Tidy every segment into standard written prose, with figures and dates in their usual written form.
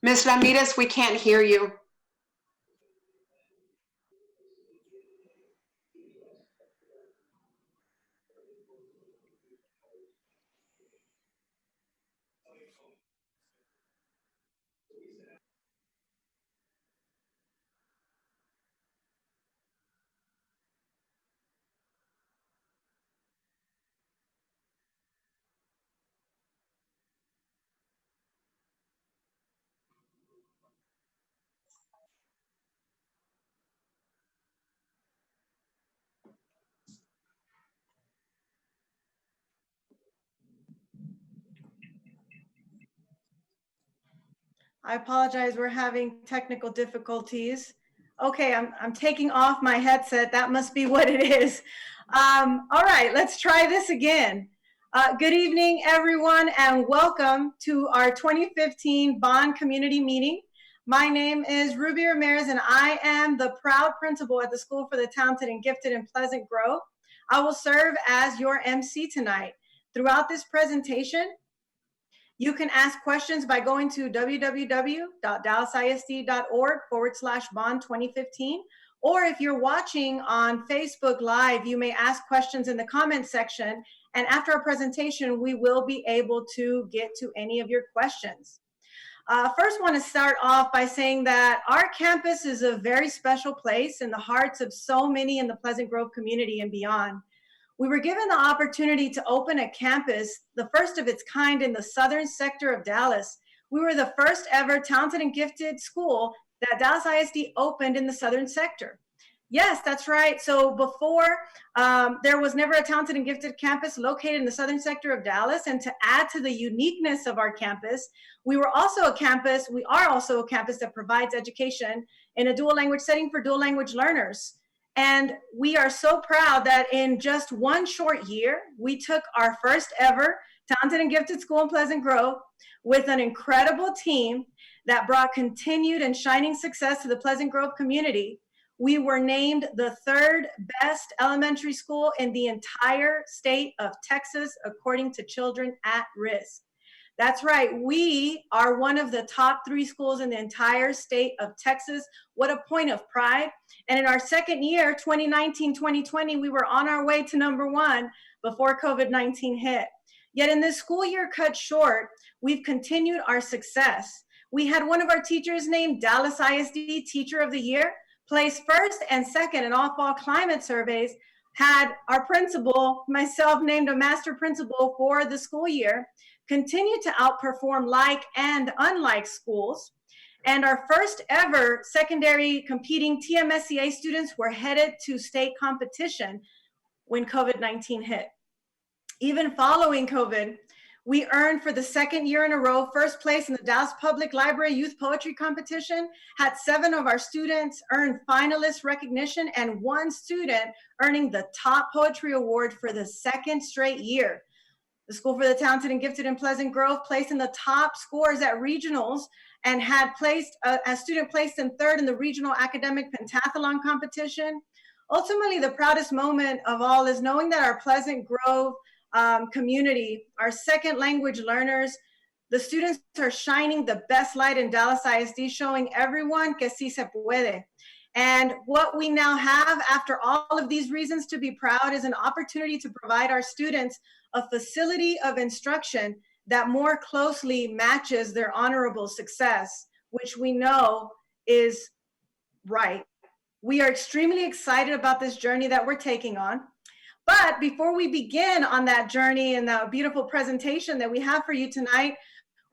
Ms. Ramirez, we can't hear you. I apologize, we're having technical difficulties. Okay, I'm taking off my headset. That must be what it is. All right, let's try this again. Good evening, everyone, and welcome to our 2015 Bond Community Meeting. My name is Ruby Ramirez, and I am the proud principal at the School for the Talented and Gifted in Pleasant Grove. I will serve as your MC tonight. Throughout this presentation, you can ask questions by going to www.dallasisd.org/bond2015. Or if you're watching on Facebook Live, you may ask questions in the comment section. And after our presentation, we will be able to get to any of your questions. First, want to start off by saying that our campus is a very special place in the hearts of so many in the Pleasant Grove community and beyond. We were given the opportunity to open a campus, the first of its kind in the southern sector of Dallas. We were the first ever talented and gifted school that Dallas ISD opened in the southern sector. Yes, that's right. So before, there was never a talented and gifted campus located in the southern sector of Dallas. And to add to the uniqueness of our campus, we are also a campus that provides education in a dual language setting for dual language learners. And we are so proud that in just one short year, we took our first ever talented and gifted school in Pleasant Grove with an incredible team that brought continued and shining success to the Pleasant Grove community. We were named the third best elementary school in the entire state of Texas, according to Children at Risk. That's right, we are one of the top 3 schools in the entire state of Texas. What a point of pride. And in our second year, 2019-2020, we were on our way to number 1 before COVID-19 hit. Yet in this school year cut short, we've continued our success. We had one of our teachers named Dallas ISD Teacher of the Year, placed first and second in all fall climate surveys, had our principal, myself, named a master principal for the school year, continue to outperform like and unlike schools. And our first ever secondary competing TMSCA students were headed to state competition when COVID-19 hit. Even following COVID, we earned for the second year in a row first place in the Dallas Public Library Youth Poetry Competition, had 7 of our students earn finalist recognition, and 1 student earning the top poetry award for the second straight year. The School for the Talented and Gifted in Pleasant Grove placed in the top scores at regionals and had placed a student placed in 3rd in the regional academic pentathlon competition. Ultimately, the proudest moment of all is knowing that our Pleasant Grove community, our second language learners, the students are shining the best light in Dallas ISD, showing everyone que sí se puede. And what we now have after all of these reasons to be proud is an opportunity to provide our students a facility of instruction that more closely matches their honorable success, which we know is right. We are extremely excited about this journey that we're taking on. But before we begin on that journey and the beautiful presentation that we have for you tonight,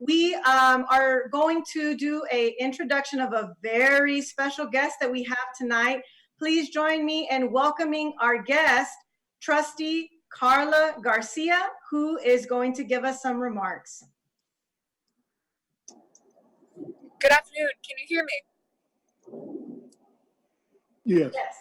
we are going to do an introduction of a very special guest that we have tonight. Please join me in welcoming our guest, Trustee Carla Garcia, who is going to give us some remarks. Good afternoon. Can you hear me? Yes. Yes.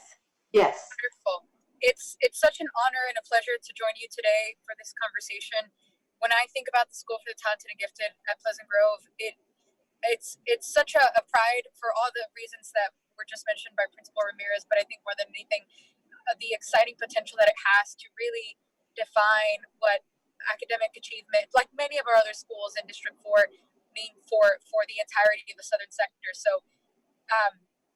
Yes. Wonderful. It's such an honor and a pleasure to join you today for this conversation. When I think about the School for the Talented and Gifted at Pleasant Grove, it's such a pride for all the reasons that were just mentioned by Principal Ramirez, but I think more than anything, the exciting potential that it has to really define what academic achievement, like many of our other schools in District 4, mean for the entirety of the Southern sector. So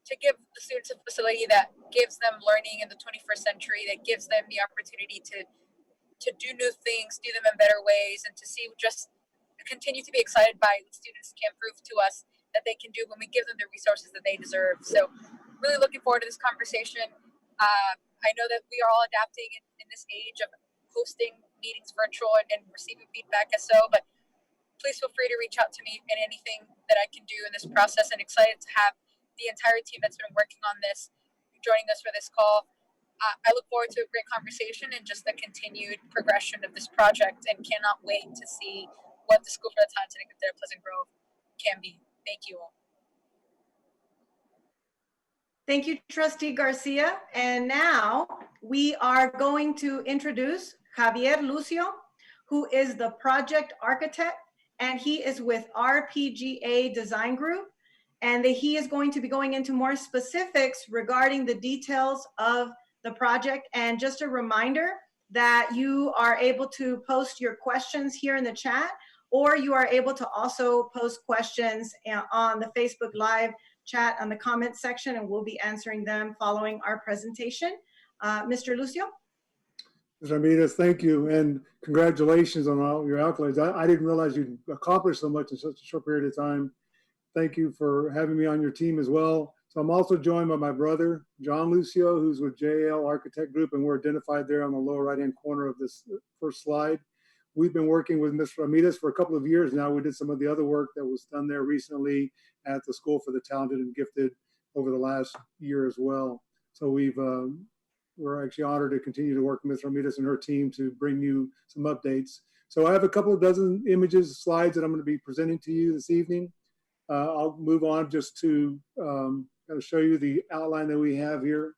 to give the students a facility that gives them learning in the 21st century, that gives them the opportunity to do new things, do them in better ways, and to see just continue to be excited by what students can prove to us that they can do when we give them the resources that they deserve. So really looking forward to this conversation. I know that we are all adapting in this age of hosting meetings virtual and receiving feedback as so, but please feel free to reach out to me in anything that I can do in this process, and excited to have the entire team that's been working on this joining us for this call. I look forward to a great conversation and just the continued progression of this project, and cannot wait to see what the School for the Talented and Gifted at Pleasant Grove can be. Thank you all. Thank you, Trustee Garcia. And now we are going to introduce Javier Lucio, who is the project architect, and he is with RPGA Design Group. And he is going to be going into more specifics regarding the details of the project. And just a reminder that you are able to post your questions here in the chat, or you are able to also post questions on the Facebook Live chat on the comment section, and we'll be answering them following our presentation. Mr. Lucio? Ms. Ramirez, thank you, and congratulations on all your accolades. I didn't realize you'd accomplished so much in such a short period of time. Thank you for having me on your team as well. So I'm also joined by my brother, John Lucio, who's with JL Architect Group, and we're identified there on the lower right-hand corner of this first slide. We've been working with Ms. Ramirez for a couple of years now. We did some of the other work that was done there recently at the School for the Talented and Gifted over the last year as well. So we're actually honored to continue to work with Ms. Ramirez and her team to bring you some updates. So I have a couple of dozen images, slides that I'm going to be presenting to you this evening. I'll move on just to kind of show you the outline that we have here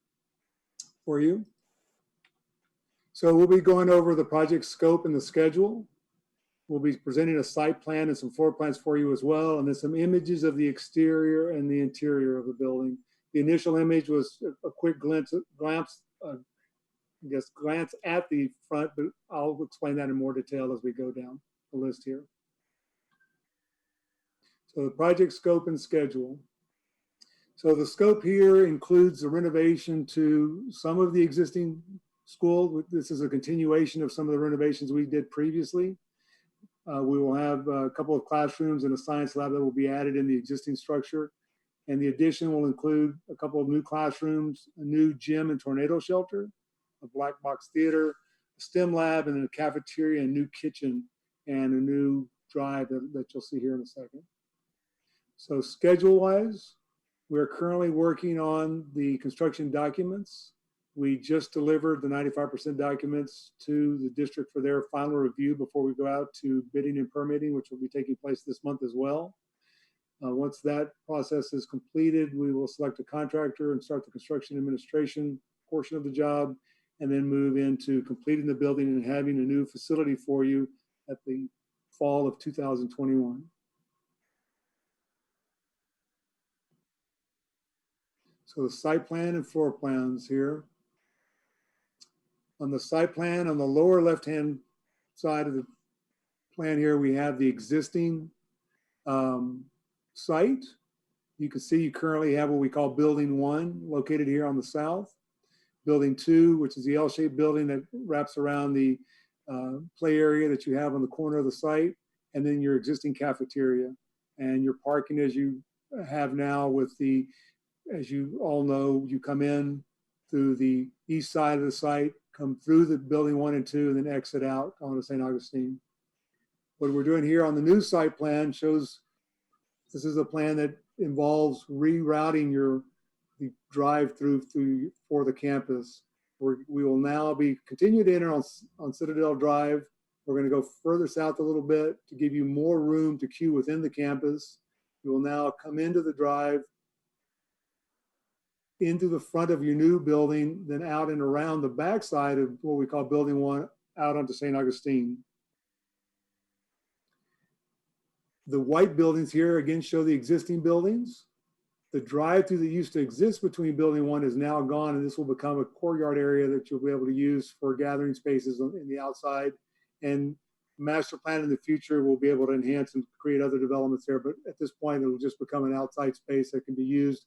for you. So we'll be going over the project scope and the schedule. We'll be presenting a site plan and some floor plans for you as well, and then some images of the exterior and the interior of the building. The initial image was a quick glance at the front, but I'll explain that in more detail as we go down the list here. So the project scope and schedule. So the scope here includes the renovation to some of the existing school. This is a continuation of some of the renovations we did previously. We will have a couple of classrooms and a science lab that will be added in the existing structure. And the addition will include a couple of new classrooms, a new gym and tornado shelter, a black box theater, a STEM lab, and a cafeteria, a new kitchen, and a new drive that you'll see here in a second. So schedule-wise, we're currently working on the construction documents. We just delivered the 95% documents to the district for their final review before we go out to bidding and permitting, which will be taking place this month as well. Once that process is completed, we will select a contractor and start the construction administration portion of the job, and then move into completing the building and having a new facility for you at the fall of 2021. So the site plan and floor plans here. On the site plan, on the lower left-hand side of the plan here, we have the existing site. You can see you currently have what we call Building 1, located here on the south. Building 2, which is the L-shaped building that wraps around the play area that you have on the corner of the site, and then your existing cafeteria. And your parking as you have now with the as you all know, you come in through the east side of the site, come through the building 1 and 2, and then exit out onto St. Augustine. What we're doing here on the new site plan shows this is a plan that involves rerouting the drive-through for the campus. We will now continue to enter on Citadel Drive. We're going to go further south a little bit to give you more room to queue within the campus. You will now come into the drive, into the front of your new building, then out and around the backside of what we call Building 1, out onto St. Augustine. The white buildings here again show the existing buildings. The drive-through that used to exist between Building 1 is now gone, and this will become a courtyard area that you'll be able to use for gathering spaces in the outside. And master plan in the future will be able to enhance and create other developments there. But at this point, it will just become an outside space that can be used.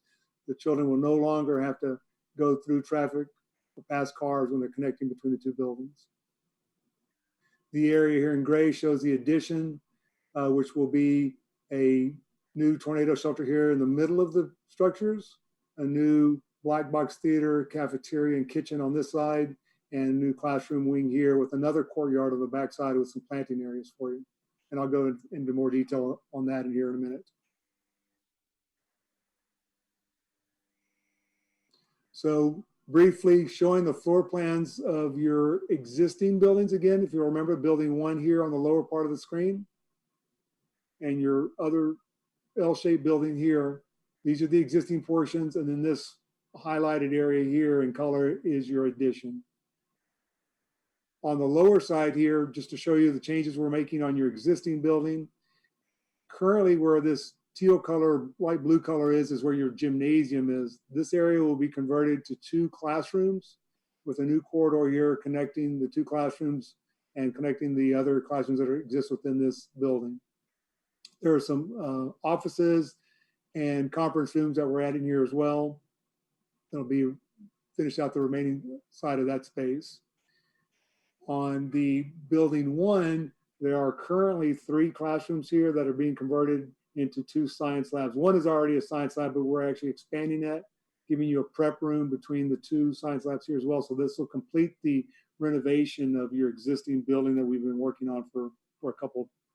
The children will no longer have to go through traffic or past cars when they're connecting between the two buildings. The area here in gray shows the addition, which will be a new tornado shelter here in the middle of the structures, a new black box theater, cafeteria, and kitchen on this side, and a new classroom wing here with another courtyard on the backside with some planting areas for you. And I'll go into more detail on that in here in a minute. So briefly showing the floor plans of your existing buildings again, if you remember Building 1 here on the lower part of the screen, and your other L-shaped building here. These are the existing portions, and then this highlighted area here in color is your addition. On the lower side here, just to show you the changes we're making on your existing building, currently where this teal color, light blue color is where your gymnasium is. This area will be converted to 2 classrooms with a new corridor here connecting the 2 classrooms and connecting the other classrooms that exist within this building. There are some offices and conference rooms that we're adding here as well. That'll be finish out the remaining side of that space. On the Building 1, there are currently 3 classrooms here that are being converted into 2 science labs. One is already a science lab, but we're actually expanding that, giving you a prep room between the 2 science labs here as well. So this will complete the renovation of your existing building that we've been working on for a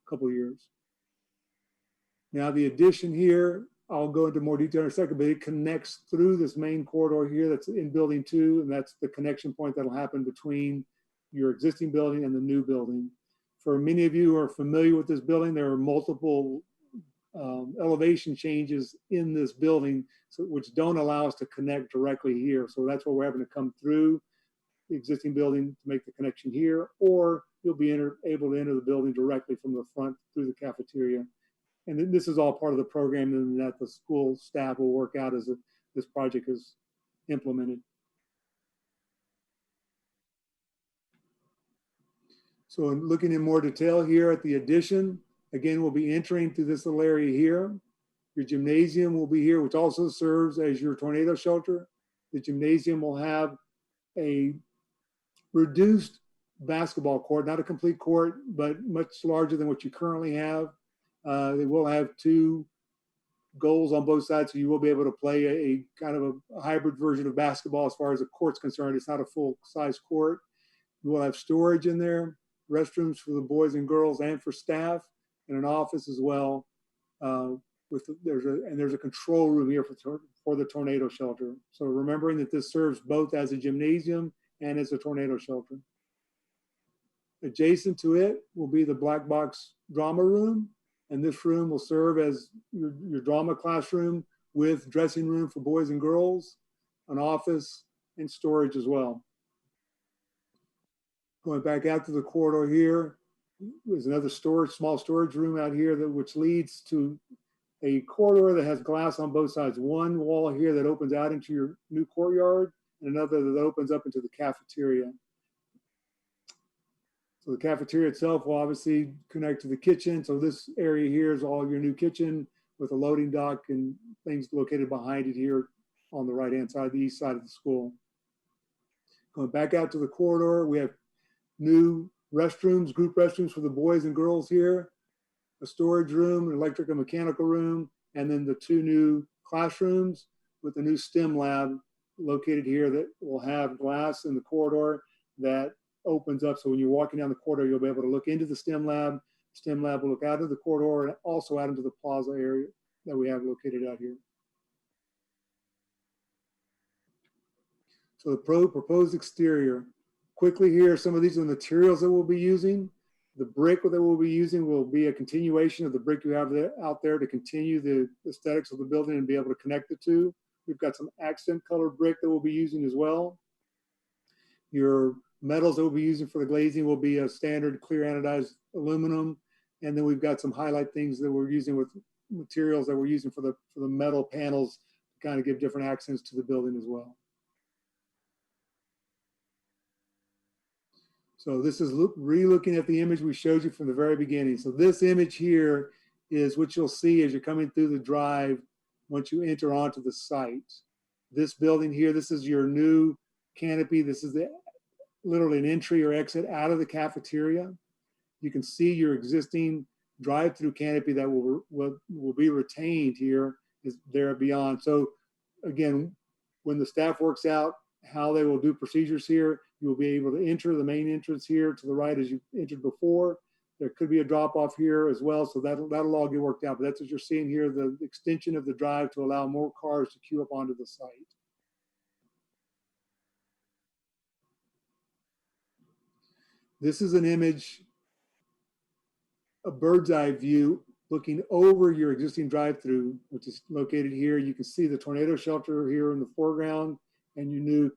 couple years. Now the addition here, I'll go into more detail in a second, but it connects through this main corridor here that's in Building 2, and that's the connection point that'll happen between your existing building and the new building. For many of you who are familiar with this building, there are multiple elevation changes in this building, which don't allow us to connect directly here. So that's where we're having to come through the existing building to make the connection here, or you'll be able to enter the building directly from the front through the cafeteria. And this is all part of the program that the school staff will work out as this project is implemented. So looking in more detail here at the addition, again, we'll be entering through this little area here. Your gymnasium will be here, which also serves as your tornado shelter. The gymnasium will have a reduced basketball court, not a complete court, but much larger than what you currently have. They will have 2 goals on both sides, so you will be able to play a kind of a hybrid version of basketball as far as the court's concerned. It's not a full-size court. You will have storage in there, restrooms for the boys and girls and for staff, and an office as well. There's a control room here for the tornado shelter. So remembering that this serves both as a gymnasium and as a tornado shelter. Adjacent to it will be the black box drama room. And this room will serve as your drama classroom with dressing room for boys and girls, an office, and storage as well. Going back out to the corridor here, there's another small storage room out here which leads to a corridor that has glass on both sides. One wall here that opens out into your new courtyard, and another that opens up into the cafeteria. So the cafeteria itself will obviously connect to the kitchen. So this area here is all your new kitchen with a loading dock and things located behind it here on the right-hand side, the east side of the school. Going back out to the corridor, we have new restrooms, group restrooms for the boys and girls here, a storage room, an electrical and mechanical room, and then the 2 new classrooms with the new STEM lab located here that will have glass in the corridor that opens up. So when you're walking down the corridor, you'll be able to look into the STEM lab. STEM lab will look out of the corridor and also out into the plaza area that we have located out here. So the proposed exterior. Quickly here, some of these are the materials that we'll be using. The brick that we'll be using will be a continuation of the brick you have out there to continue the aesthetics of the building and be able to connect the two. We've got some accent colored brick that we'll be using as well. Your metals that we'll be using for the glazing will be a standard clear anodized aluminum. And then we've got some highlight things that we're using with materials that we're using for the metal panels to kind of give different accents to the building as well. So this is re-looking at the image we showed you from the very beginning. So this image here is what you'll see as you're coming through the drive once you enter onto the site. This building here, this is your new canopy. This is literally an entry or exit out of the cafeteria. You can see your existing drive-through canopy that will be retained here is there beyond. So again, when the staff works out how they will do procedures here, you will be able to enter the main entrance here to the right as you entered before. There could be a drop off here as well. So that'll all get worked out. But that's what you're seeing here, the extension of the drive to allow more cars to queue up onto the site. This is an image, a bird's eye view looking over your existing drive-through, which is located here. You can see the tornado shelter here in the foreground and your new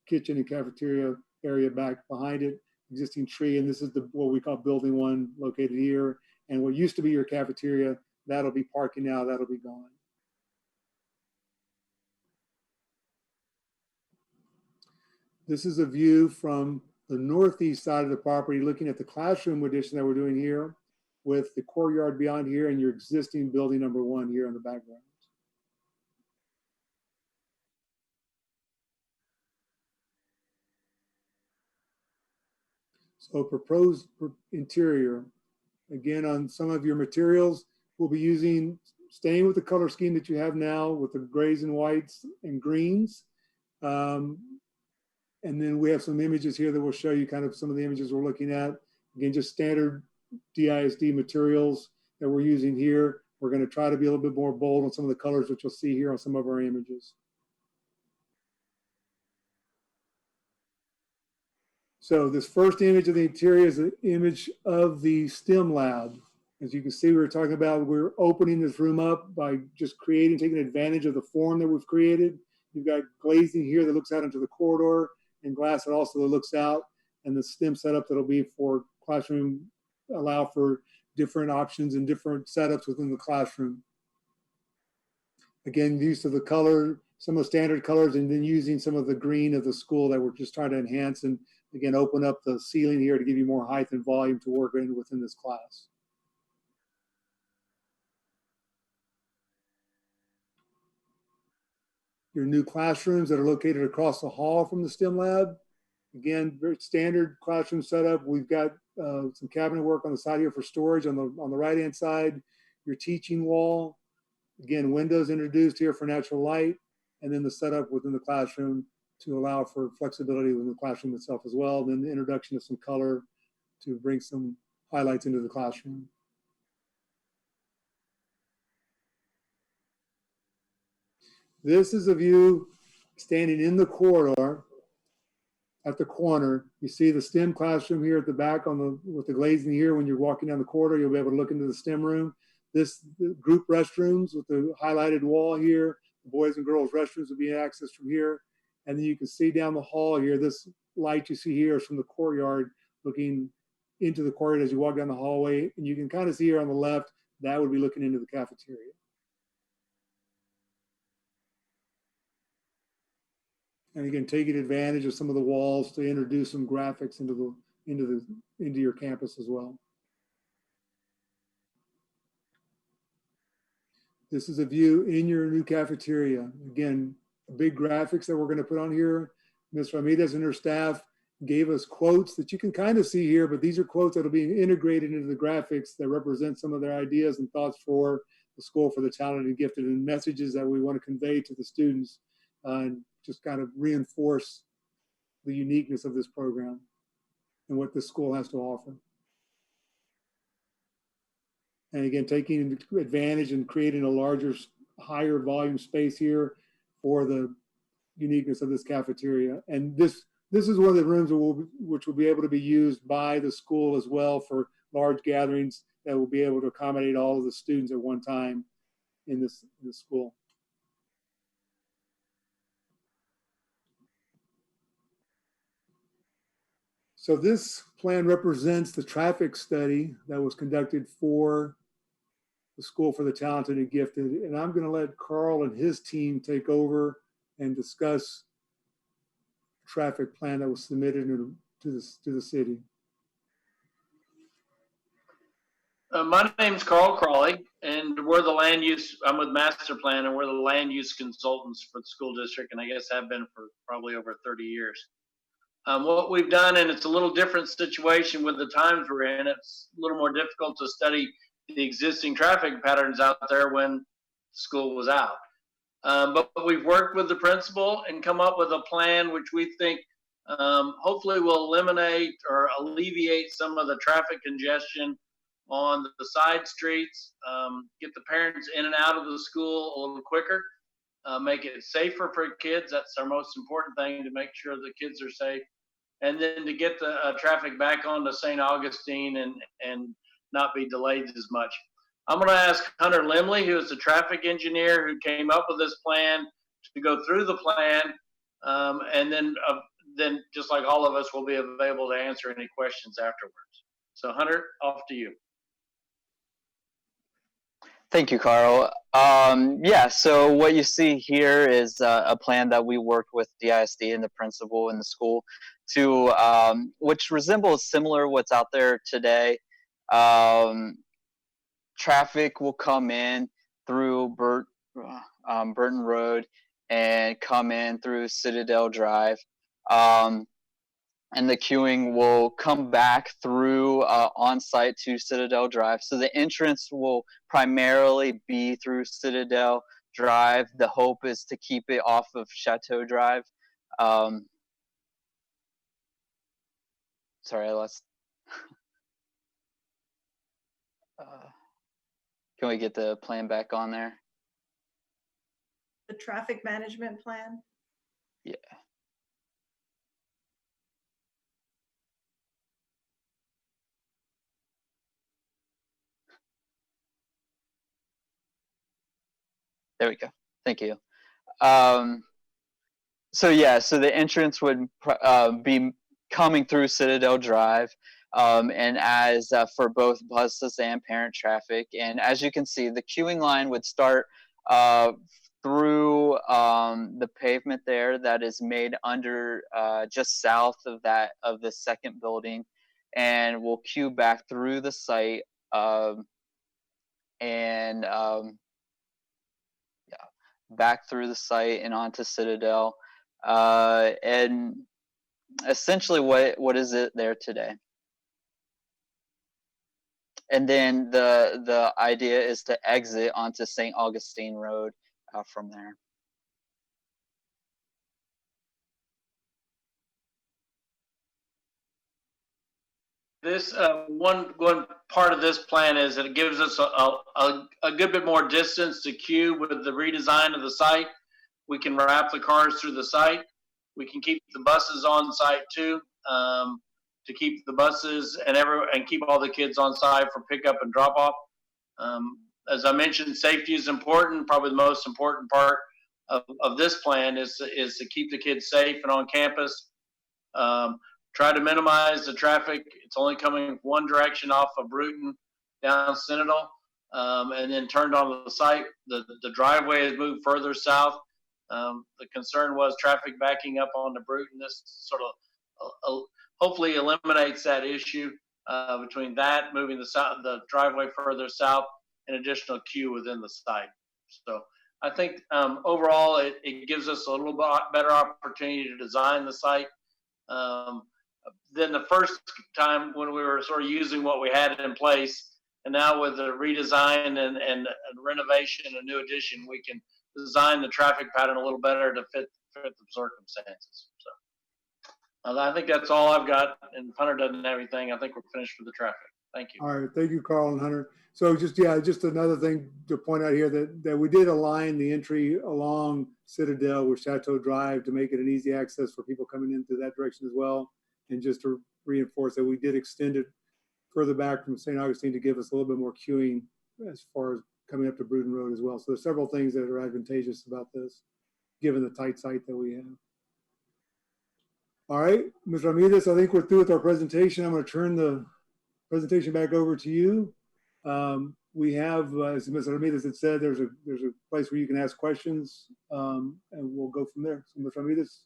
kitchen and cafeteria area back behind it, existing tree. And this is what we call building one located here. And what used to be your cafeteria, that'll be parking now, that'll be gone. This is a view from the northeast side of the property, looking at the classroom addition that we're doing here with the courtyard beyond here and your existing building number one here in the background. So proposed interior, again, on some of your materials, we'll be staying with the color scheme that you have now with the grays and whites and greens. And then we have some images here that will show you kind of some of the images we're looking at. Again, just standard DISD materials that we're using here. We're going to try to be a little bit more bold on some of the colors, which you'll see here on some of our images. So this first image of the interior is an image of the STEM lab. As you can see, we're opening this room up by just taking advantage of the form that we've created. You've got glazing here that looks out into the corridor and glass that also looks out, and the STEM setup that'll be for classroom, allow for different options and different setups within the classroom. Again, use of the color, some of the standard colors, and then using some of the green of the school that we're just trying to enhance and again, open up the ceiling here to give you more height and volume to work within this class. Your new classrooms that are located across the hall from the STEM lab. Again, very standard classroom setup. We've got some cabinet work on the side here for storage on the right-hand side. Your teaching wall. Again, windows introduced here for natural light, and then the setup within the classroom to allow for flexibility within the classroom itself as well. Then the introduction of some color to bring some highlights into the classroom. This is a view standing in the corridor at the corner. You see the STEM classroom here at the back with the glazing here. When you're walking down the corridor, you'll be able to look into the STEM room. The group restrooms with the highlighted wall here. The boys and girls restrooms will be accessed from here. And then you can see down the hall here, this light you see here is from the courtyard, looking into the courtyard as you walk down the hallway. And you can kind of see here on the left, that would be looking into the cafeteria. And again, taking advantage of some of the walls to introduce some graphics into your campus as well. This is a view in your new cafeteria. Again, big graphics that we're going to put on here. Ms. Ramirez and her staff gave us quotes that you can kind of see here, but these are quotes that are being integrated into the graphics that represent some of their ideas and thoughts for the School for the Talented and Gifted, and messages that we want to convey to the students and just kind of reinforce the uniqueness of this program and what the school has to offer. And again, taking advantage and creating a larger, higher volume space here for the uniqueness of this cafeteria. And this is one of the rooms which will be able to be used by the school as well for large gatherings that will be able to accommodate all of the students at one time in this school. So this plan represents the traffic study that was conducted for the School for the Talented and Gifted. And I'm going to let Carl and his team take over and discuss the traffic plan that was submitted to the city. My name's Carl Crawley, and we're the land use, I'm with Master Plan, and we're the land use consultants for the school district, and I guess have been for probably over 30 years. What we've done, and it's a little different situation with the times we're in, it's a little more difficult to study the existing traffic patterns out there when school was out. But we've worked with the principal and come up with a plan which we think hopefully will eliminate or alleviate some of the traffic congestion on the side streets, get the parents in and out of the school a little quicker, make it safer for kids. That's our most important thing, to make sure the kids are safe. And then to get the traffic back onto St. Augustine and not be delayed as much. I'm going to ask Hunter Limley, who is the traffic engineer who came up with this plan, to go through the plan. And then just like all of us, will be available to answer any questions afterwards. So Hunter, off to you. Thank you, Carl. Yeah, so what you see here is a plan that we worked with DISD and the principal in the school to, which resembles similar what's out there today. Traffic will come in through Burton Road and come in through Citadel Drive. And the queuing will come back through on-site to Citadel Drive. So the entrance will primarily be through Citadel Drive. The hope is to keep it off of Chateau Drive. Sorry, I lost. Can we get the plan back on there? The traffic management plan? Yeah. There we go. Thank you. So yeah, so the entrance would be coming through Citadel Drive, and as for both buses and parent traffic. And as you can see, the queuing line would start through the pavement there that is made under just south of the second building, and will queue back through the site back through the site and onto Citadel, and essentially what is it there today. And then the idea is to exit onto St. Augustine Road from there. This one part of this plan is that it gives us a good bit more distance to queue with the redesign of the site. We can wrap the cars through the site. We can keep the buses on site too, to keep the buses and keep all the kids on site for pickup and drop off. As I mentioned, safety is important. Probably the most important part of this plan is to keep the kids safe and on campus. Try to minimize the traffic. It's only coming one direction off of Bruton down Citadel, and then turned onto the site. The driveway has moved further south. The concern was traffic backing up onto Bruton. This sort of hopefully eliminates that issue between that, moving the driveway further south, and additional queue within the site. So I think overall it gives us a little bit better opportunity to design the site. Then the first time when we were sort of using what we had in place, And now with the redesign and renovation and new addition, we can design the traffic pattern a little better to fit the circumstances. So I think that's all I've got. And Hunter doesn't have anything. I think we're finished with the traffic. Thank you. All right, thank you, Carl and Hunter. So just another thing to point out here that we did align the entry along Citadel with Chateau Drive to make it an easy access for people coming into that direction as well. And just to reinforce that we did extend it further back from St. Augustine to give us a little bit more queuing as far as coming up to Bruden Road as well. So there's several things that are advantageous about this, given the tight site that we have. All right, Ms. Ramirez, I think we're through with our presentation. I'm going to turn the presentation back over to you. We have, as Ms. Ramirez had said, there's a place where you can ask questions, and we'll go from there. So Ms. Ramirez.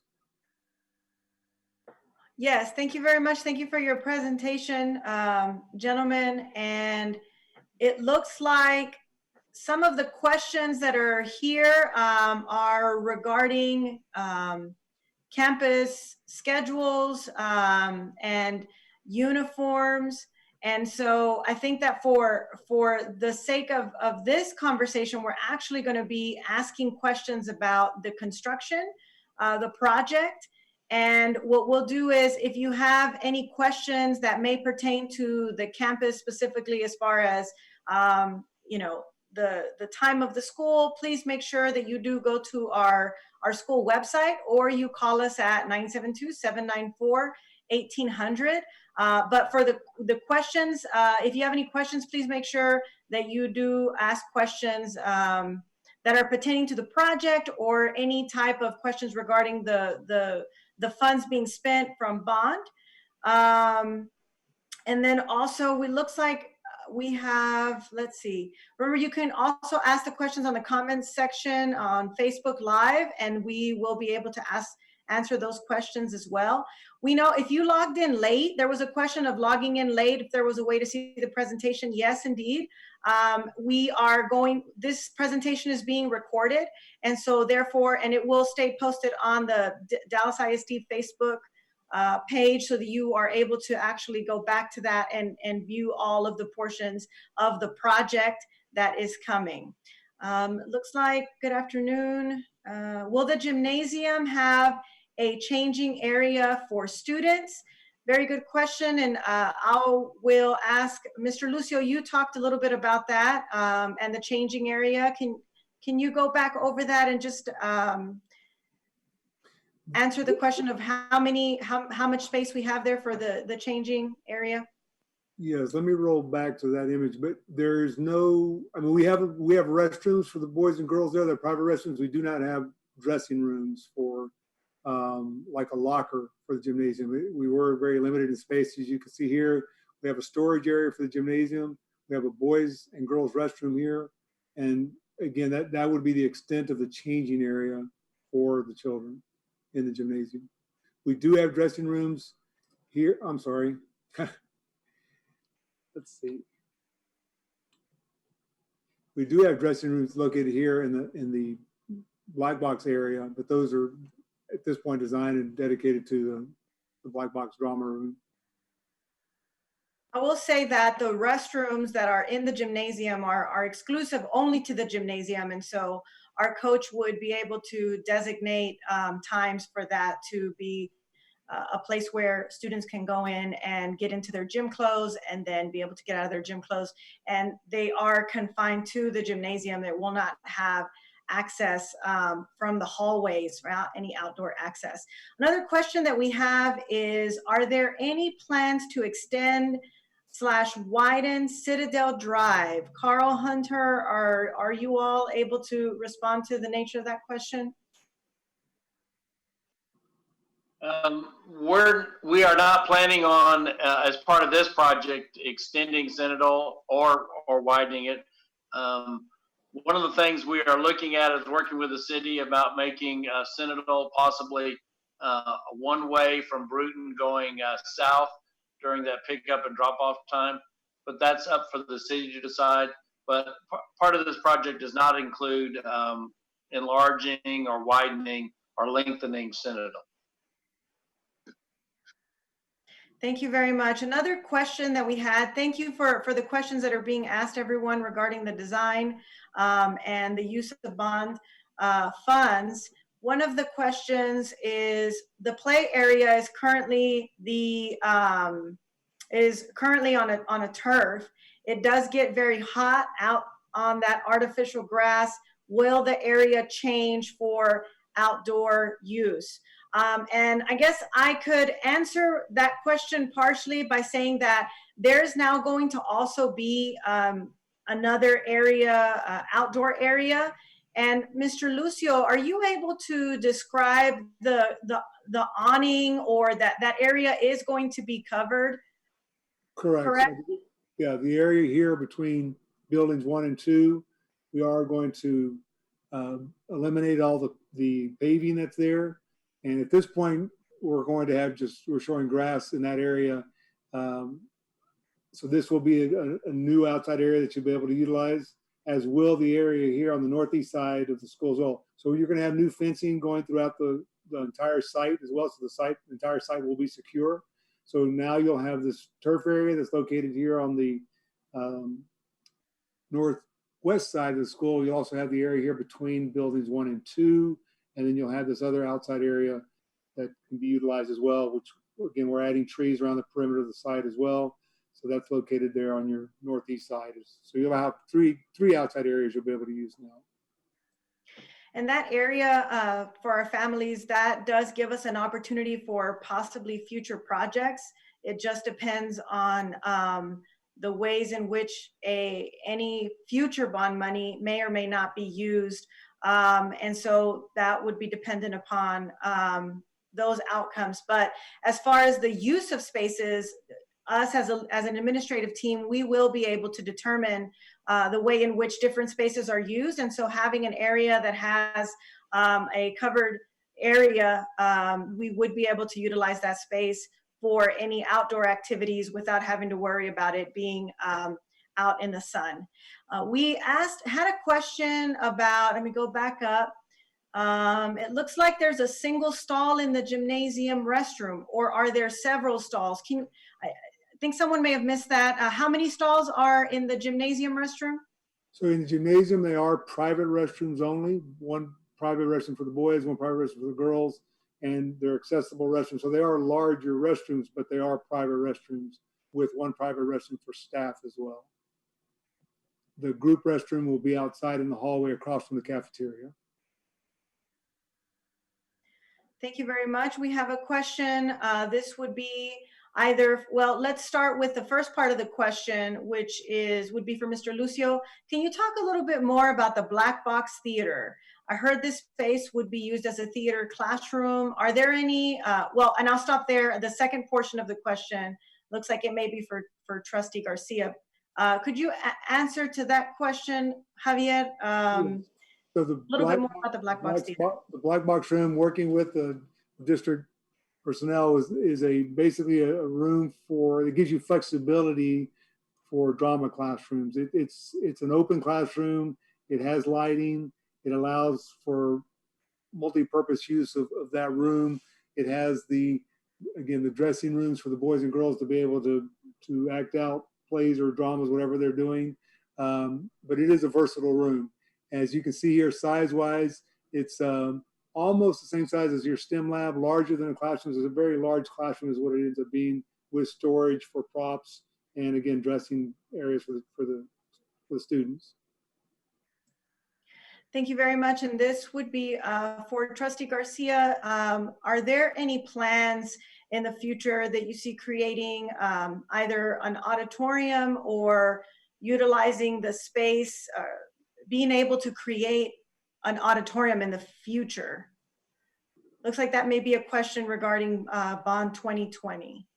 Yes, thank you very much. Thank you for your presentation, gentlemen. And it looks like some of the questions that are here are regarding campus schedules and uniforms. And so I think that for the sake of this conversation, we're actually going to be asking questions about the construction, the project. And what we'll do is, if you have any questions that may pertain to the campus specifically, as far as the time of the school, please make sure that you do go to our school website, or you call us at 972-794-1800. But for the questions, if you have any questions, please make sure that you do ask questions that are pertaining to the project, or any type of questions regarding the funds being spent from bond. And then also, it looks like we have, let's see, remember, you can also ask the questions on the comments section on Facebook Live, and we will be able to answer those questions as well. We know if you logged in late, there was a question of logging in late, if there was a way to see the presentation. Yes, indeed. This presentation is being recorded, and so therefore, and it will stay posted on the Dallas ISD Facebook page, so that you are able to actually go back to that and view all of the portions of the project that is coming. Looks like, good afternoon. Will the gymnasium have a changing area for students? Very good question, and I will ask Mr. Lucio, you talked a little bit about that and the changing area. Can you go back over that and just answer the question of how much space we have there for the changing area? Yes, let me roll back to that image, but there's no, I mean, we have restrooms for the boys and girls there. They're private restrooms. We do not have dressing rooms for like a locker for the gymnasium. We were very limited in space. As you can see here, we have a storage area for the gymnasium. We have a boys and girls restroom here. And again, that would be the extent of the changing area for the children in the gymnasium. We do have dressing rooms here. I'm sorry. Let's see. We do have dressing rooms located here in the black box area, but those are at this point designed and dedicated to the black box drama room. I will say that the restrooms that are in the gymnasium are exclusive only to the gymnasium, and so our coach would be able to designate times for that to be a place where students can go in and get into their gym clothes and then be able to get out of their gym clothes. And they are confined to the gymnasium. They will not have access from the hallways, without any outdoor access. Another question that we have is, are there any plans to extend / widen Citadel Drive? Carl, Hunter, are you all able to respond to the nature of that question? We are not planning on, as part of this project, extending Citadel or widening it. One of the things we are looking at is working with the city about making Citadel possibly one way from Bruden going south during that pickup and drop off time, but that's up for the city to decide. But part of this project does not include enlarging or widening or lengthening Citadel. Thank you very much. Another question that we had, thank you for the questions that are being asked, everyone, regarding the design and the use of bond funds. One of the questions is the play area is currently on a turf. It does get very hot out on that artificial grass. Will the area change for outdoor use? And I guess I could answer that question partially by saying that there's now going to also be another area, outdoor area. And Mr. Lucio, are you able to describe the awning, or that area is going to be covered? Correct. Correct. So, yeah, the area here between buildings 1 and 2, we are going to eliminate all the paving that's there. And at this point, we're going to have we're showing grass in that area. So this will be a new outside area that you'll be able to utilize, as will the area here on the northeast side of the school as well. So you're going to have new fencing going throughout the entire site as well. So the entire site will be secure. So now you'll have this turf area that's located here on the northwest side of the school. You'll also have the area here between buildings 1 and 2. And then you'll have this other outside area that can be utilized as well, which again, we're adding trees around the perimeter of the site as well. So that's located there on your northeast side. So you'll have three outside areas you'll be able to use now. And that area for our families, that does give us an opportunity for possibly future projects. It just depends on the ways in which any future bond money may or may not be used. And so that would be dependent upon those outcomes. But as far as the use of spaces, us as an administrative team, we will be able to determine the way in which different spaces are used. And so having an area that has a covered area, we would be able to utilize that space for any outdoor activities without having to worry about it being out in the sun. We had a question about, let me go back up. It looks like there's a single stall in the gymnasium restroom, or are there several stalls? I think someone may have missed that. How many stalls are in the gymnasium restroom? So in the gymnasium, they are private restrooms only. One private restroom for the boys, one private restroom for the girls, and they're accessible restrooms. So they are larger restrooms, but they are private restrooms with one private restroom for staff as well. The group restroom will be outside in the hallway across from the cafeteria. Thank you very much. We have a question. This would be either, well, let's start with the first part of the question, which would be for Mr. Lucio. Can you talk a little bit more about the black box theater? I heard this space would be used as a theater classroom. Are there any, and I'll stop there. The second portion of the question looks like it may be for Trustee Garcia. Could you answer to that question, Javier? So a little bit more about the black box theater. The black box room, working with the district personnel, is basically a room that gives you flexibility for drama classrooms. It's an open classroom. It has lighting. It allows for multi-purpose use of that room. It has the dressing rooms for the boys and girls to be able to act out plays or dramas, whatever they're doing. But it is a versatile room. As you can see here, size-wise, it's almost the same size as your STEM lab, larger than the classrooms. It's a very large classroom is what it ends up being, with storage for props and, again, dressing areas for the students. Thank you very much. And this would be for Trustee Garcia. Are there any plans in the future that you see creating either an auditorium or utilizing the space, being able to create an auditorium in the future? Looks like that may be a question regarding Bond 2020.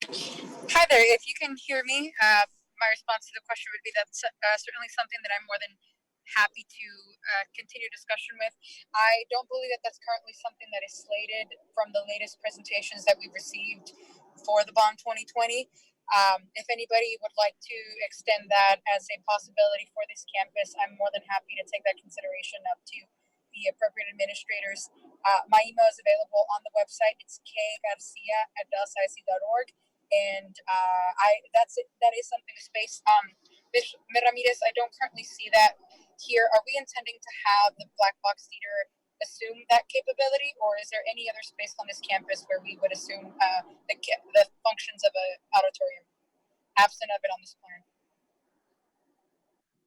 Hi there, if you can hear me, my response to the question would be that's certainly something that I'm more than happy to continue discussion with. I don't believe that that's currently something that is slated from the latest presentations that we received for the Bond 2020. If anybody would like to extend that as a possibility for this campus, I'm more than happy to take that consideration up to the appropriate administrators. My email is available on the website. It's kgarcia@delscic.org. And that is something space. Ms. Ramirez, I don't currently see that here. Are we intending to have the black box theater assume that capability, or is there any other space on this campus where we would assume the functions of an auditorium, absent of it on this plan?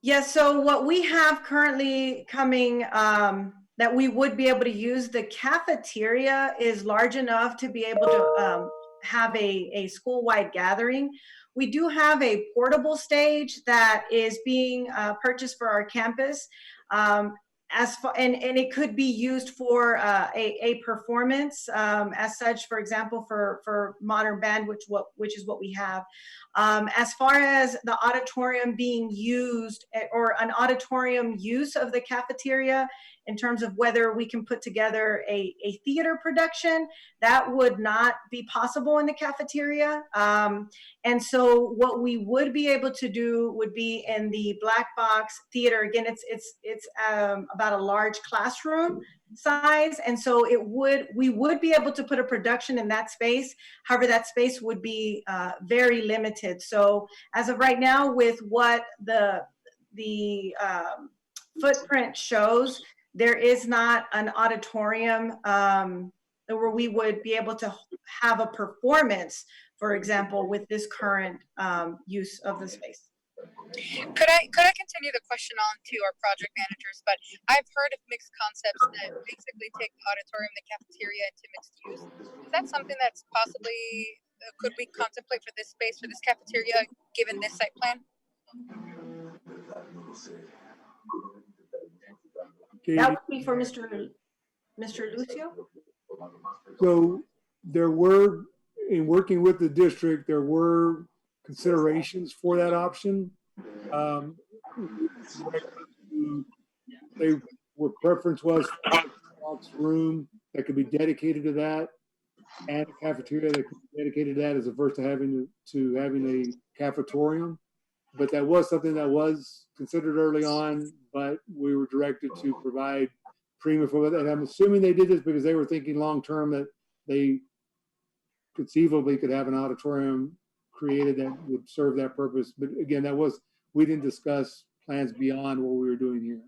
Yes, so what we have currently coming that we would be able to use, the cafeteria is large enough to be able to have a school-wide gathering. We do have a portable stage that is being purchased for our campus. And it could be used for a performance as such, for example, for modern band, which is what we have. As far as the auditorium being used, or an auditorium use of the cafeteria, in terms of whether we can put together a theater production, that would not be possible in the cafeteria. And so what we would be able to do would be in the black box theater. Again, it's about a large classroom size, and so we would be able to put a production in that space. However, that space would be very limited. So as of right now, with what the footprint shows, there is not an auditorium where we would be able to have a performance, for example, with this current use of the space. Could I continue the question on to our project managers? But I've heard of mixed concepts that basically take the auditorium, the cafeteria into mixed use. Is that something that's possibly could we contemplate for this space, for this cafeteria, given this site plan? That would be for Mr. Lucio. So there were, in working with the district, there were considerations for that option. Preference was box room that could be dedicated to that, and a cafeteria that could be dedicated to that, as opposed to having a cafetorium. But that was something that was considered early on, but we were directed to provide premium for that. And I'm assuming they did this because they were thinking long-term that they conceivably could have an auditorium created that would serve that purpose. But again, we didn't discuss plans beyond what we were doing here.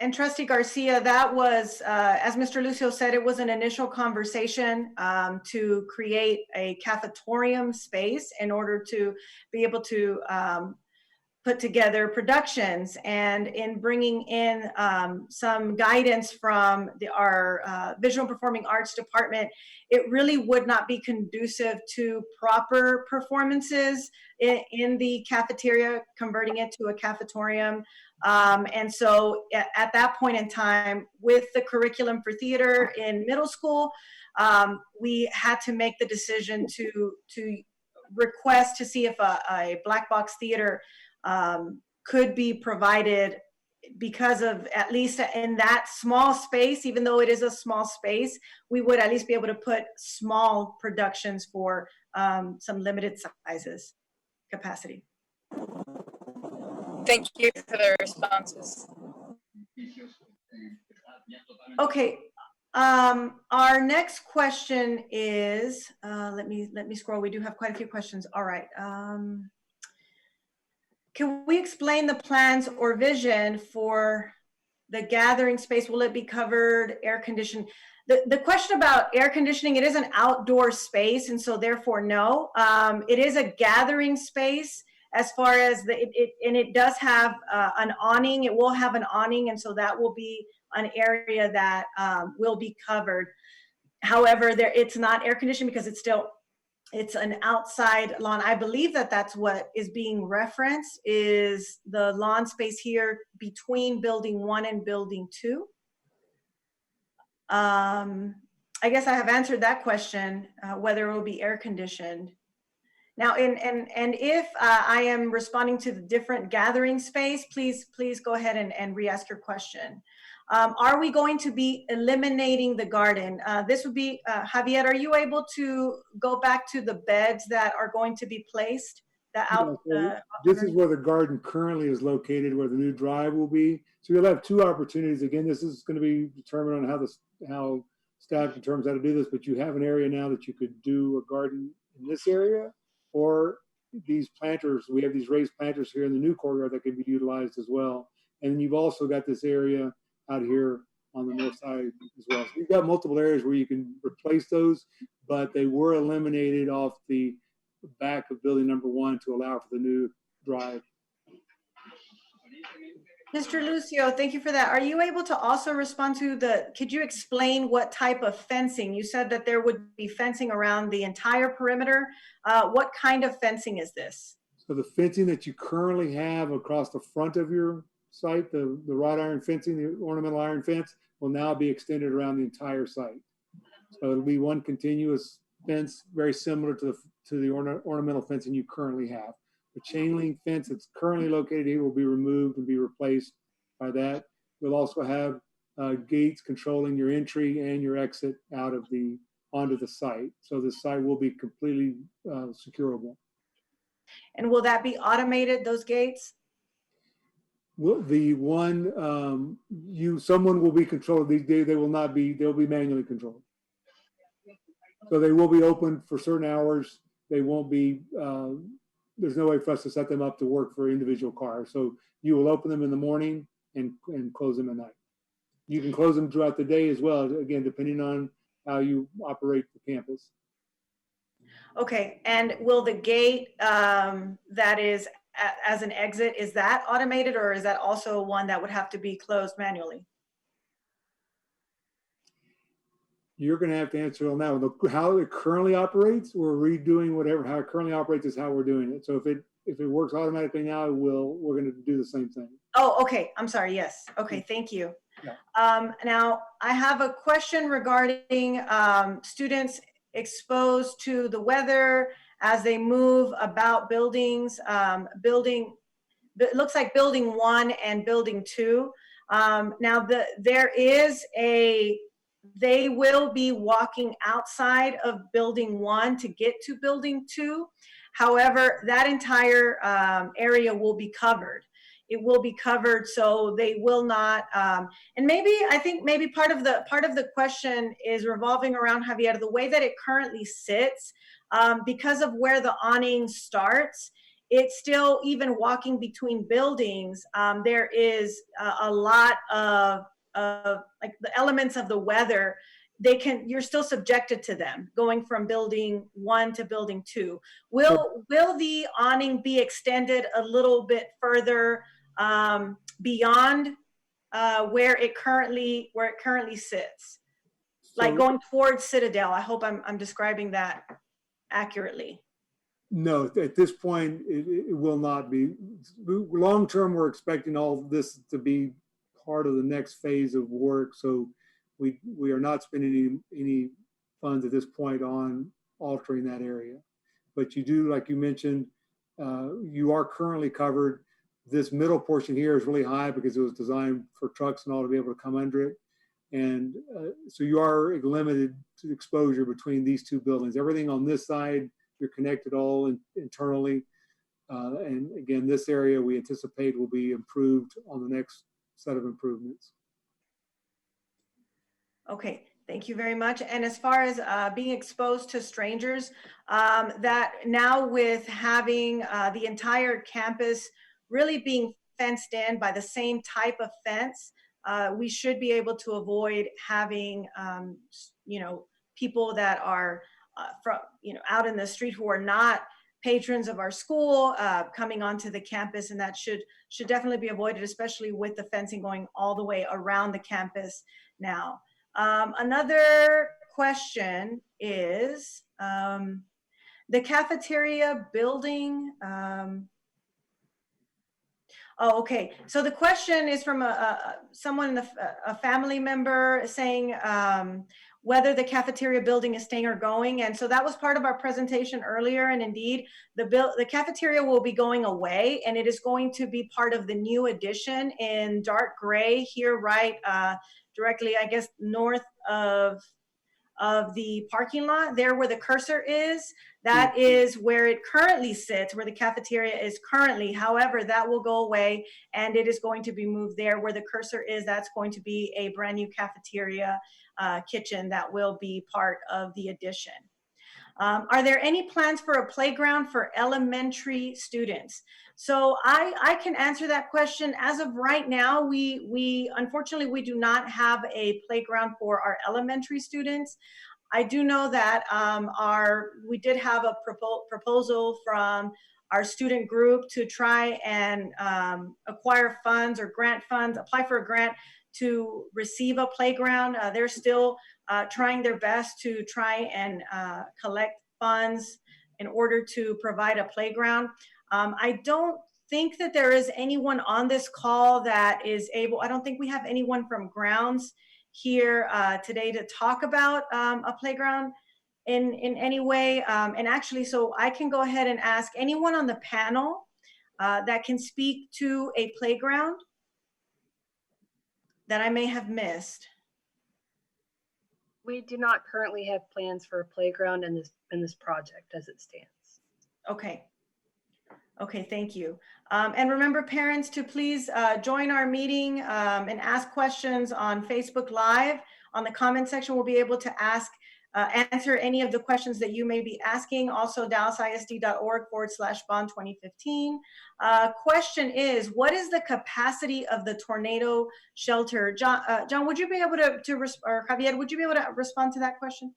And Trustee Garcia, that was, as Mr. Lucio said, it was an initial conversation to create a cafetorium space in order to be able to put together productions. And in bringing in some guidance from our Visual Performing Arts Department, it really would not be conducive to proper performances in the cafeteria, converting it to a cafetorium. And so at that point in time, with the curriculum for theater in middle school, we had to make the decision to request to see if a black box theater could be provided, because of, at least in that small space, even though it is a small space, we would at least be able to put small productions for some limited sizes capacity. Thank you for the responses. Okay, our next question is, let me scroll. We do have quite a few questions. All right. Can we explain the plans or vision for the gathering space? Will it be covered, air conditioned? The question about air conditioning, it is an outdoor space, and so therefore no. It is a gathering space. As far as it does have an awning, it will have an awning, and so that will be an area that will be covered. However, it's not air conditioned because it's an outside lawn. I believe that's what is being referenced, is the lawn space here between building 1 and building 2. I guess I have answered that question, whether it will be air conditioned. Now, and if I am responding to the different gathering space, please go ahead and re-ask your question. Are we going to be eliminating the garden? This would be, Javier, are you able to go back to the beds that are going to be placed So this is where the garden currently is located, where the new drive will be. So you'll have two opportunities. Again, this is going to be determined on how staff determines how to do this, but you have an area now that you could do a garden in this area, or these planters. We have these raised planters here in the new courtyard that can be utilized as well. And then you've also got this area out here on the north side as well. So you've got multiple areas where you can replace those, but they were eliminated off the back of building number 1 to allow for the new drive. Mr. Lucio, thank you for that. Are you able to also respond to could you explain what type of fencing? You said that there would be fencing around the entire perimeter. What kind of fencing is this? So the fencing that you currently have across the front of your site, the wrought iron fencing, the ornamental iron fence, will now be extended around the entire site. So it'll be one continuous fence, very similar to the ornamental fencing you currently have. The chain link fence that's currently located here will be removed and be replaced by that. We'll also have gates controlling your entry and your exit onto the site. So the site will be completely securable. And will that be automated, those gates? Well, someone will be controlled. They will not be, they'll be manually controlled. So they will be open for certain hours. They won't be, there's no way for us to set them up to work for individual cars. So you will open them in the morning and close them at night. You can close them throughout the day as well, again, depending on how you operate the campus. Okay, and will the gate that is as an exit, is that automated, or is that also one that would have to be closed manually? You're going to have to answer on that one. How it currently operates, we're redoing how it currently operates is how we're doing it. So if it works automatically now, we're going to do the same thing. Oh, okay. I'm sorry. Yes. Okay. Thank you. Yeah. Now I have a question regarding students exposed to the weather as they move about buildings. It looks like building 1 and building 2. Now they will be walking outside of building 1 to get to building 2. However, that entire area will be covered. It will be covered, so they will not. And I think maybe part of the question is revolving around, Javier, the way that it currently sits, because of where the awning starts. It's still, even walking between buildings, there is a lot of like the elements of the weather. You're still subjected to them going from building 1 to building 2. Will the awning be extended a little bit further beyond where it currently sits? Like going towards Citadel. I hope I'm describing that accurately. No, at this point, it will not be. Long term, we're expecting all of this to be part of the next phase of work. So we are not spending any funds at this point on altering that area. But you do, like you mentioned, you are currently covered. This middle portion here is really high because it was designed for trucks and all to be able to come under it. And so you are limited to exposure between these two buildings. Everything on this side, you're connected all internally. And again, this area we anticipate will be improved on the next set of improvements. Okay, thank you very much. And as far as being exposed to strangers, that now with having the entire campus really being fenced in by the same type of fence, we should be able to avoid having, people that are out in the street who are not patrons of our school coming onto the campus, and that should definitely be avoided, especially with the fencing going all the way around the campus now. Another question is the cafeteria building. Oh, okay. So the question is from someone, a family member, saying whether the cafeteria building is staying or going. And so that was part of our presentation earlier. And indeed, the cafeteria will be going away, and it is going to be part of the new addition in dark gray here, right directly, I guess, north of of the parking lot, there where the cursor is, that is where it currently sits, where the cafeteria is currently. However, that will go away and it is going to be moved there where the cursor is. That's going to be a brand new cafeteria kitchen that will be part of the addition. Are there any plans for a playground for elementary students? So I can answer that question. As of right now, we unfortunately, we do not have a playground for our elementary students. I do know that we did have a proposal from our student group to try and acquire funds or grant funds, apply for a grant to receive a playground. They're still trying their best to try and collect funds in order to provide a playground. I don't think that there is anyone on this call that is able, I don't think we have anyone from grounds here today to talk about a playground in any way. And actually, so I can go ahead and ask anyone on the panel that can speak to a playground that I may have missed. We do not currently have plans for a playground in this project as it stands. Okay. Okay, thank you. And remember, parents, to please join our meeting and ask questions on Facebook Live. On the comment section, we'll be able to answer any of the questions that you may be asking. Also, dallasisd.org/bond 2015. Question is, what is the capacity of the tornado shelter? John, would you be able to or Javier, would you be able to respond to that question?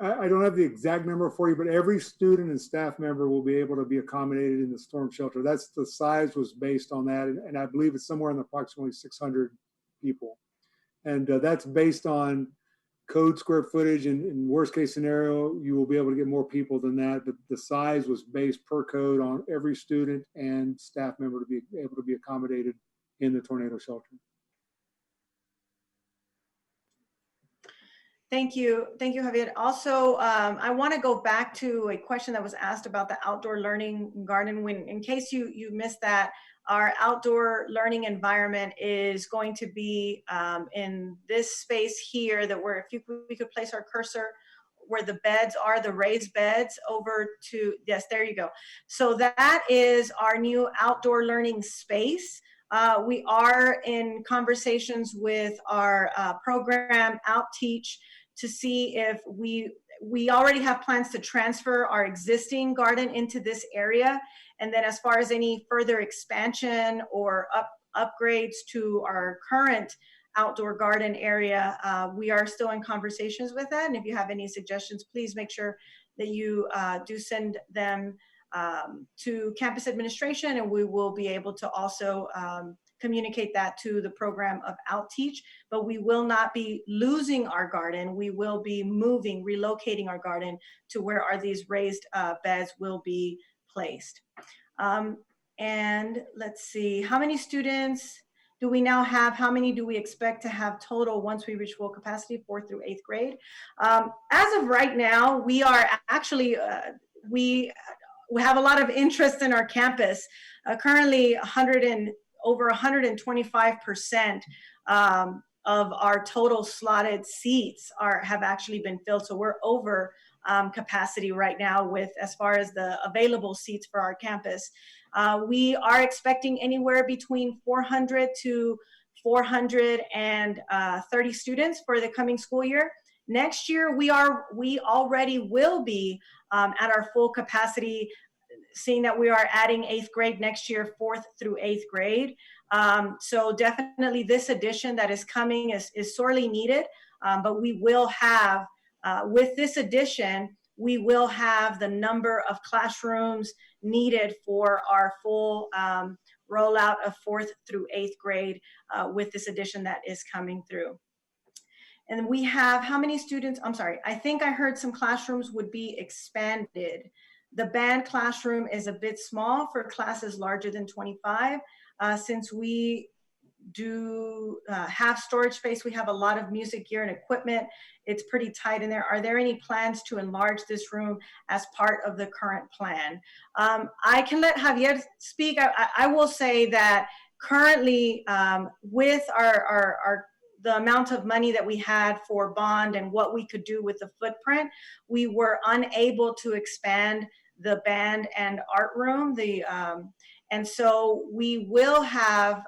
I don't have the exact number for you, but every student and staff member will be able to be accommodated in the storm shelter. That's the size was based on that. And I believe it's somewhere in approximately 600 people. And that's based on code square footage. And in worst case scenario, you will be able to get more people than that. But the size was based per code on every student and staff member to be able to be accommodated in the tornado shelter. Thank you, Javier. Also, I want to go back to a question that was asked about the outdoor learning garden. In case you missed that, our outdoor learning environment is going to be in this space here that we could place our cursor where the beds are, the raised beds over to, yes, there you go. So that is our new outdoor learning space. We are in conversations with our program Outteach to see if we already have plans to transfer our existing garden into this area. And then as far as any further expansion or upgrades to our current outdoor garden area, we are still in conversations with that. And if you have any suggestions, please make sure that you do send them to campus administration, and we will be able to also communicate that to the program of Outteach. But we will not be losing our garden. We will be relocating our garden to where these raised beds will be placed. And let's see, how many students do we now have? How many do we expect to have total once we reach full capacity, 4th through 8th grade? As of right now, we are actually, we have a lot of interest in our campus. Currently, over 125% of our total slotted seats have actually been filled. So we're over capacity right now with as far as the available seats for our campus. We are expecting anywhere between 400 to 430 students for the coming school year. Next year, we already will be at our full capacity, seeing that we are adding 8th grade next year, 4th through 8th grade. So definitely this addition that is coming is sorely needed, but we will have, with this addition, we will have the number of classrooms needed for our full rollout of 4th through 8th grade with this addition that is coming through. And we have how many students? I'm sorry, I think I heard some classrooms would be expanded. The band classroom is a bit small for classes larger than 25. Since we do have storage space, we have a lot of music gear and equipment. It's pretty tight in there. Are there any plans to enlarge this room as part of the current plan? I can let Javier speak. I will say that currently with the amount of money that we had for bond and what we could do with the footprint, we were unable to expand the band and art room. And so we will have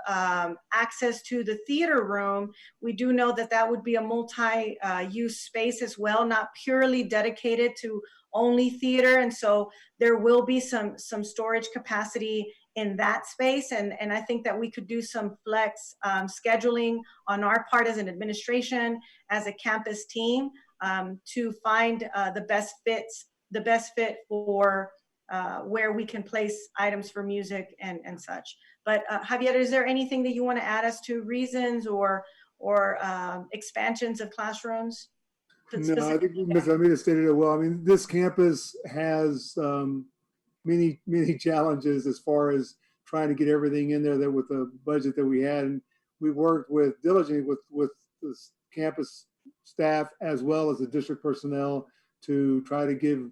access to the theater room. We do know that that would be a multi-use space as well, not purely dedicated to only theater. And so there will be some storage capacity in that space. And I think that we could do some flex scheduling on our part as an administration, as a campus team, to find the best fit for where we can place items for music and such. But Javier, is there anything that you want to add as to reasons or expansions of classrooms? No, I think Ms. Ramirez stated it well. I mean, this campus has many challenges as far as trying to get everything in there that with the budget that we had. And we worked diligently with the campus staff as well as the district personnel to try to give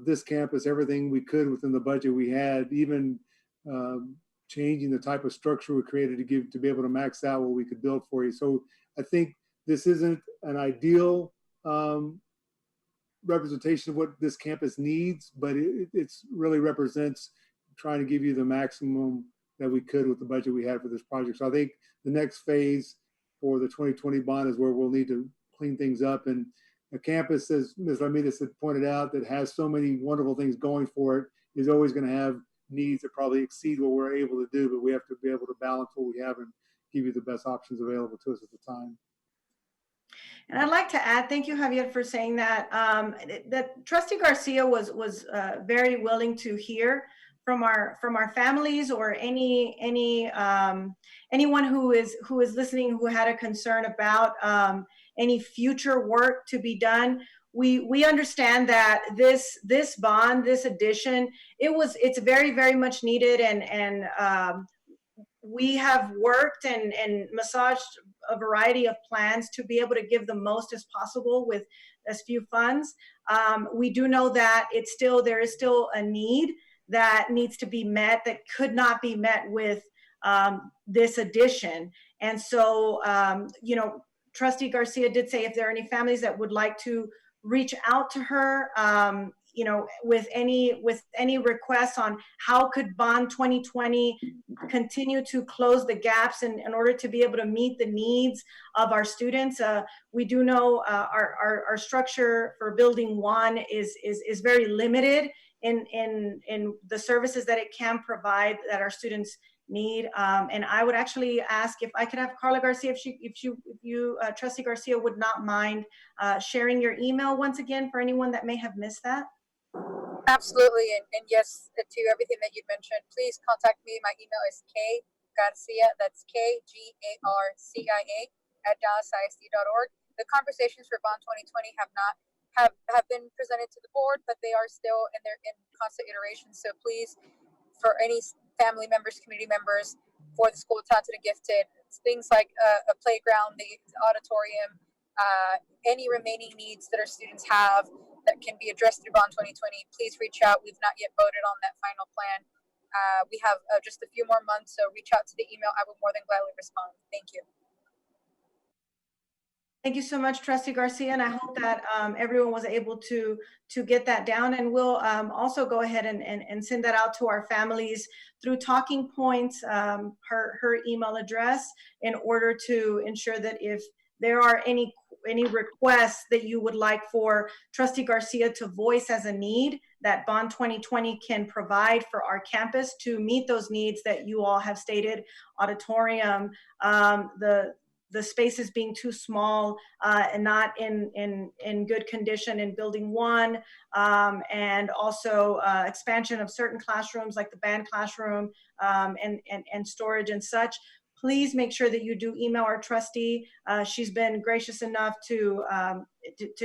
this campus everything we could within the budget we had, even changing the type of structure we created to be able to max out what we could build for you. So I think this isn't an ideal representation of what this campus needs, but it's really represents trying to give you the maximum that we could with the budget we had for this project. So I think the next phase for the 2020 bond is where we'll need to clean things up. And a campus, as Ms. Ramirez had pointed out, that has so many wonderful things going for it is always going to have needs that probably exceed what we're able to do, but we have to be able to balance what we have and give you the best options available to us at the time. And I'd like to add, thank you, Javier, for saying that, that Trustee Garcia was very willing to hear from our families or anyone who is listening who had a concern about any future work to be done. We understand that this bond, this addition, it's very, very much needed, and we have worked and massaged a variety of plans to be able to give the most as possible with as few funds. We do know that there is still a need that needs to be met that could not be met with this addition. And so, Trustee Garcia did say if there are any families that would like to reach out to her, with any requests on how could Bond 2020 continue to close the gaps in order to be able to meet the needs of our students. We do know our structure for Building 1 is very limited in the services that it can provide that our students need. And I would actually ask if I could have Carla Garcia, if you Trustee Garcia would not mind sharing your email once again for anyone that may have missed that. Absolutely, and yes to everything that you mentioned. Please contact me. My email is kgarcia, that's KGARCIA @dallasisd.org. The conversations for Bond 2020 have been presented to the board, but they are still in constant iteration. So please, for any family members, community members, for the School of Talented and Gifted, things like a playground, the auditorium, any remaining needs that our students have that can be addressed through Bond 2020, please reach out. We've not yet voted on that final plan. We have just a few more months, so reach out to the email. I will more than gladly respond. Thank you. Thank you so much, Trustee Garcia, and I hope that everyone was able to get that down. And we'll also go ahead and send that out to our families through talking points, her email address, in order to ensure that if there are any requests that you would like for Trustee Garcia to voice as a need, that Bond 2020 can provide for our campus to meet those needs that you all have stated. Auditorium, the spaces being too small and not in good condition in Building 1, and also expansion of certain classrooms like the band classroom, and storage and such. Please make sure that you do email our trustee. She's been gracious enough to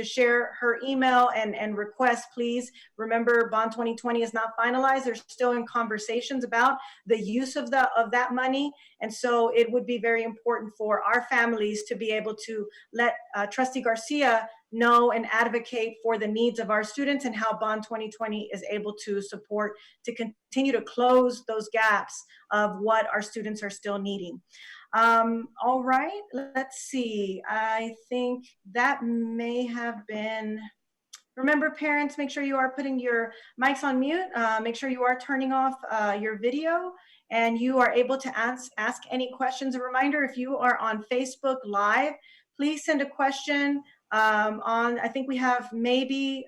share her email and request. Please remember, Bond 2020 is not finalized. They're still in conversations about the use of that money. And so it would be very important for our families to be able to let Trustee Garcia know and advocate for the needs of our students and how Bond 2020 is able to support to continue to close those gaps of what our students are still needing. All right, let's see. I think that may have been. Remember, parents, make sure you are putting your mics on mute. Make sure you are turning off your video, and you are able to ask any questions. A reminder, if you are on Facebook Live, please send a question I think we have maybe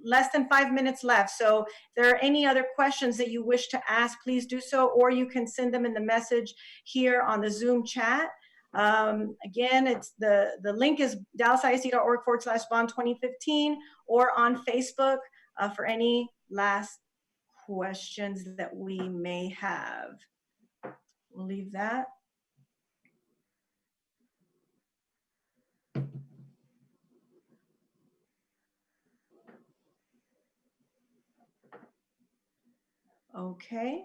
less than 5 minutes left. So if there are any other questions that you wish to ask, please do so, or you can send them in the message here on the Zoom chat. Again, it's the link is dallasisd.org/bond 2015, or on Facebook for any last questions that we may have. We'll leave that. Okay.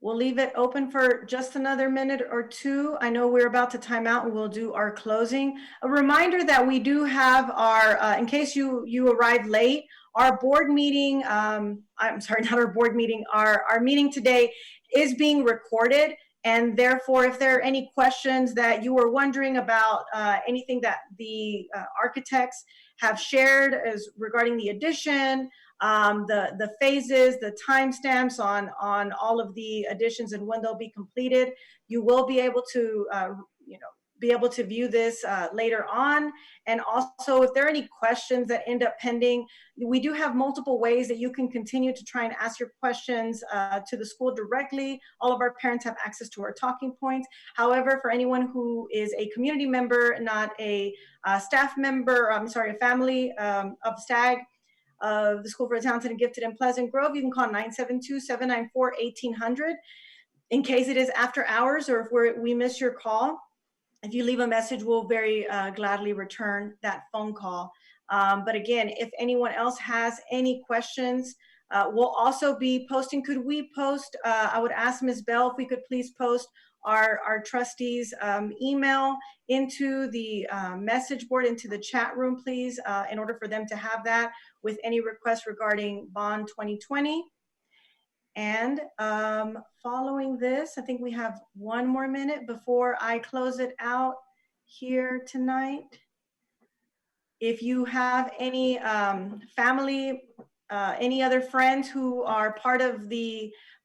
We'll leave it open for just another minute or two. I know we're about to time out and we'll do our closing. A reminder that we do have our, in case you arrived late, our board meeting, I'm sorry, not our board meeting, our meeting today is being recorded. And therefore, if there are any questions that you were wondering about, anything that the architects have shared as regarding the addition, the phases, the timestamps on all of the additions and when they'll be completed, you will be able to, be able to view this later on. And also, if there are any questions that end up pending, we do have multiple ways that you can continue to try and ask your questions to the school directly. All of our parents have access to our talking points. However, for anyone who is a community member, not a staff member, I'm sorry, a family of STAG, of the School for the Talented and Gifted in Pleasant Grove, you can call 972-794-1800 in case it is after hours or if we miss your call. If you leave a message, we'll very gladly return that phone call. But again, if anyone else has any questions, we'll also be posting. Could we post, I would ask Ms. Bell if we could please post our trustees' email into the message board, into the chat room, please, in order for them to have that with any requests regarding Bond 2020. And following this, I think we have one more minute before I close it out here tonight. If you have any family, any other friends who are part of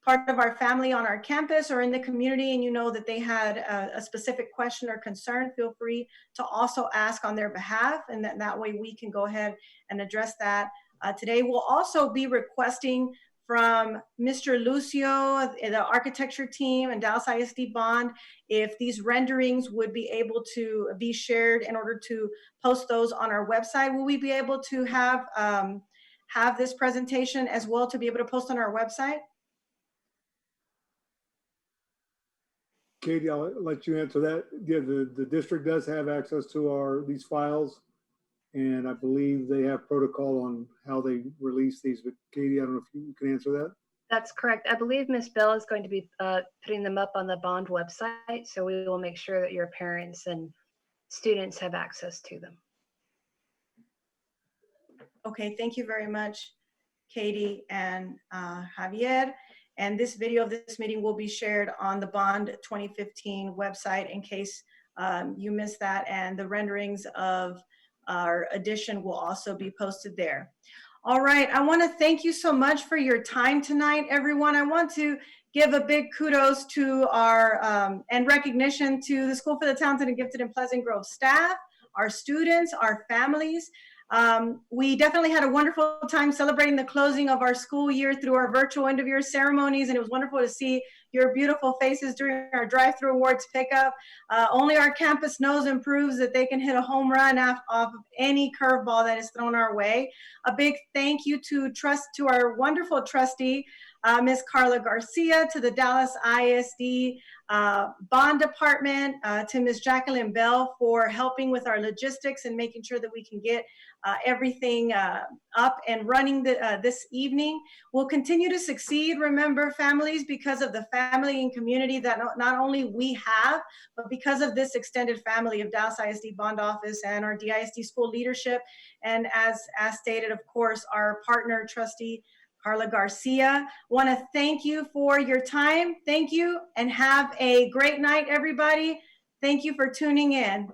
our family on our campus or in the community, and you know that they had a specific question or concern, feel free to also ask on their behalf, and that way we can go ahead and address that. Today we'll also be requesting from Mr. Lucio, the architecture team, and Dallas ISD Bond, if these renderings would be able to be shared in order to post those on our website. Will we be able to have this presentation as well to be able to post on our website? Katie, I'll let you answer that. Yeah, the district does have access to these files, and I believe they have protocol on how they release these. But Katie, I don't know if you can answer that. That's correct. I believe Ms. Bell is going to be putting them up on the Bond website, so we will make sure that your parents and students have access to them. Okay, thank you very much, Katie and Javier. And this video of this meeting will be shared on the Bond 2015 website in case you missed that, and the renderings of our edition will also be posted there. All right, I want to thank you so much for your time tonight, everyone. I want to give a big kudos to our and recognition to the School for the Talented and Gifted in Pleasant Grove staff, our students, our families. We definitely had a wonderful time celebrating the closing of our school year through our virtual end of year ceremonies, and it was wonderful to see your beautiful faces during our drive-through awards pickup. Only our campus knows and proves that they can hit a home run off of any curveball that is thrown our way. A big thank you to our wonderful trustee, Ms. Carla Garcia, to the Dallas ISD Bond Department, to Ms. Jacqueline Bell for helping with our logistics and making sure that we can get everything up and running this evening. We'll continue to succeed, remember, families, because of the family and community that not only we have, but because of this extended family of Dallas ISD Bond Office and our DISD school leadership. And as stated, of course, our partner trustee, Carla Garcia. Want to thank you for your time. Thank you, and have a great night, everybody. Thank you for tuning in.